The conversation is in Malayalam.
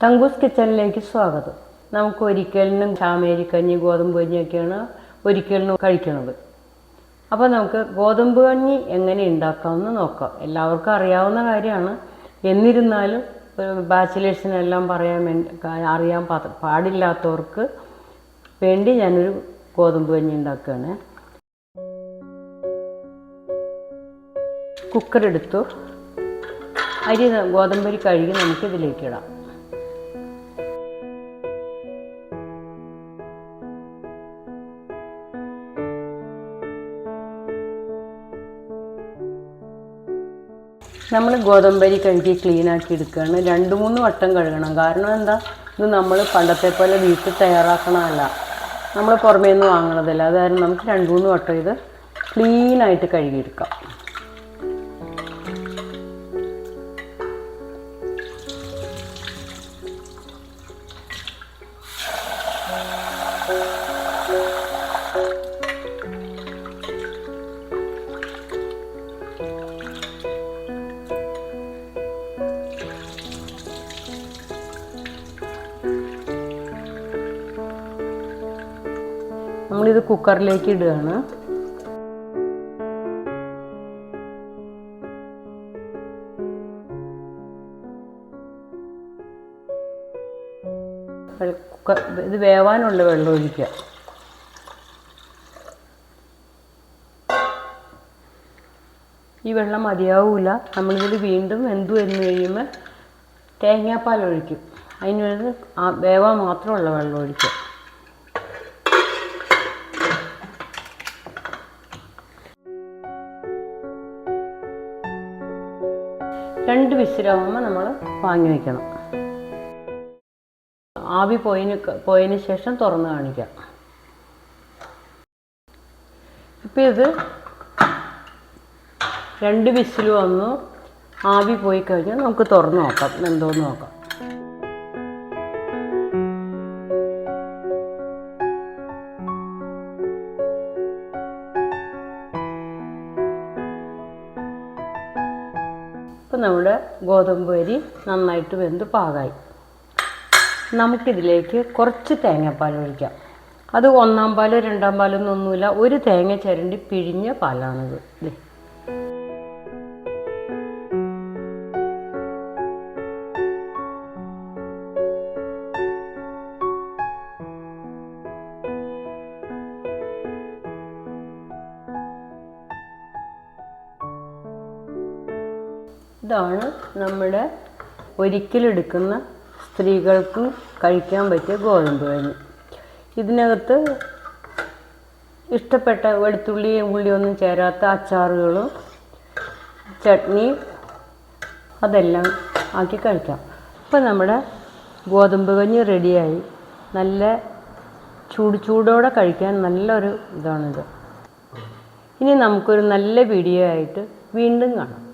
തങ്കൂസ് കിച്ചണിലേക്ക് സ്വാഗതം. നമുക്ക് ഒരിക്കലിനും ചാമേരിക്കഞ്ഞി ഗോതമ്പ് കഞ്ഞിയൊക്കെയാണ് ഒരിക്കലിനും കഴിക്കുന്നത്. അപ്പോൾ നമുക്ക് ഗോതമ്പ് കഞ്ഞി എങ്ങനെ ഉണ്ടാക്കാമെന്ന് നോക്കാം. എല്ലാവർക്കും അറിയാവുന്ന കാര്യമാണ്. എന്നിരുന്നാലും ബാച്ചിലേഴ്സിനെല്ലാം അറിയാൻ പാടില്ലാത്തവർക്ക് വേണ്ടി ഞാനൊരു ഗോതമ്പ് കഞ്ഞി ഉണ്ടാക്കുകയാണ്. കുക്കറെടുത്തു. ഗോതമ്പരി കഴുകി നമുക്കിതിലേക്കിടാം. നമ്മൾ ഗോതമ്പരി കഴുകി ക്ലീനാക്കി എടുക്കുകയാണ്. 2-3 വട്ടം കഴുകണം. കാരണം എന്താ, ഇത് നമ്മൾ പണ്ടത്തെ പോലെ വീട്ടിൽ തയ്യാറാക്കണമല്ല, നമ്മൾ പുറമേ നിന്ന് വാങ്ങണതല്ല. അത് കാരണം നമുക്ക് 2-3 വട്ടം ഇത് ക്ലീനായിട്ട് കഴുകിയെടുക്കാം. നമ്മളിത് കുക്കറിലേക്ക് ഇടുകയാണ്. ഇത് വേവാനുള്ള വെള്ളം ഒഴിക്കുക. ഈ വെള്ളം മതിയാവില്ല. നമ്മളിതിൽ വീണ്ടും വെന്തു വന്നു കഴിയുമ്പോൾ തേങ്ങാപ്പാൽ ഒഴിക്കും. അതിന് വേണ്ടി വേവാൻ മാത്രമുള്ള വെള്ളം ഒഴിക്കുക. രണ്ട് വിസിലാകുമ്പോൾ നമ്മൾ വാങ്ങി വയ്ക്കണം. ആവി പോയതിന് ശേഷം തുറന്ന് കാണിക്കാം. ഇപ്പം ഇത് 2 വിസിൽ വന്നു. ആവി പോയി കഴിഞ്ഞാൽ നമുക്ക് തുറന്ന് നോക്കാം, എന്തോന്ന് നോക്കാം. ഇപ്പം നമ്മുടെ ഗോതമ്പ് അരി നന്നായിട്ട് വെന്ത് പാകമായി. നമുക്കിതിലേക്ക് കുറച്ച് തേങ്ങാപ്പാൽ ഒഴിക്കാം. അത് 1-ാം പാൽ 2-ാം പാലൊന്നൊന്നുമില്ല, ഒരു തേങ്ങ ചിരണ്ടി പിഴിഞ്ഞ പാലാണിത്. ഇതാണ് നമ്മുടെ ഒരിക്കലെടുക്കുന്ന സ്ത്രീകൾക്കും കഴിക്കാൻ പറ്റിയ ഗോതമ്പ് കഞ്ഞി. ഇതിനകത്ത് ഇഷ്ടപ്പെട്ട ഉള്ളിയൊന്നും ചേരാത്ത അച്ചാറുകളും ചട്നി അതെല്ലാം ആക്കി കഴിക്കാം. ഇപ്പം നമ്മുടെ ഗോതമ്പ് കഞ്ഞി റെഡിയായി. നല്ല ചൂടോടെ കഴിക്കാൻ നല്ലൊരു ഇതാണിത്. ഇനി നമുക്കൊരു നല്ല വീഡിയോ ആയിട്ട് വീണ്ടും കാണാം.